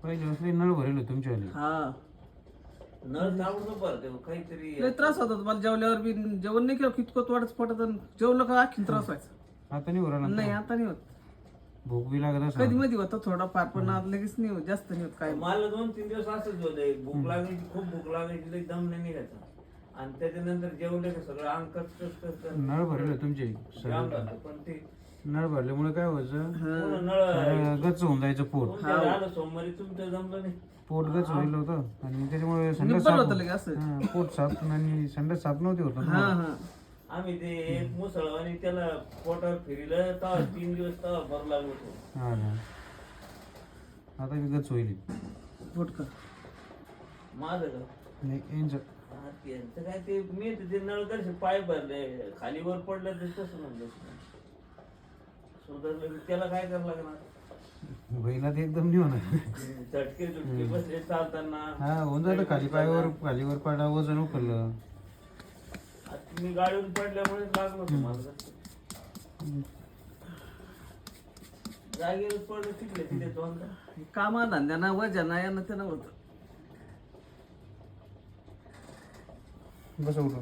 पहिले असले नळ भरेल होते तुमच्यावाले. हा नळ तावडून भरते काहीतरी लय त्रास होता मला जेवल्यावर बी. जेवण नाही केलं कितकं वाटच पडत जेवलं का आणखीन त्रास व्हायचा. आता नाही भरायला नाही आता नाही होत. भूक बी लागत कधी असं. मध्ये होतं थोडा फार पण आता लगेच नाही होत जास्त नाही होत काय. मला 2-3 दिवस असंच होते भूक लागायची खूप भूक लागायची लई दम नाही निघायचा आणि त्याच्यानंतर जेवले का सगळं अंग कच नळ भरेल होते तुमचे जाम झालं पण ते नळ भरल्यामुळे काय व्हायचं पूर्ण नळ गच्च होऊन जायचं पोट. तुमच्या आलं सोमवारी तुमचं जमलं नाही पोट गच्च होईल होतं आणि मग त्याच्यामुळे संडास निब्बल साफ होतं लगे असं. हा, पोट साफ आणि संडास साफ नव्हते होत हा हा आम्ही ते एक मुसळ आणि त्याला पोटावर फिरलं तेव्हा 3 दिवस तेव्हा भरू लागलो होतो हा ना. आता बी गच्च होईल. फुटका माझं का नाही यांचं हा, त्यांचं काय ते मी ते नळ कसे पाय भरले खाली वर पडलं तर तसं म्हणलं सुधारलं त्याला काय करावं लागणार बैला ते एकदम नाही होणार. झटके झुटके बसले चालताना हा होऊन जातं खालीवर पाडा वजन उकललं. आता मी गाडीवरून पडल्यामुळे लागलो होतो मला जागेवर पडलं तिथे दोनदा कामा धंद्याना वजना यांना त्यानं होतं. बस उठून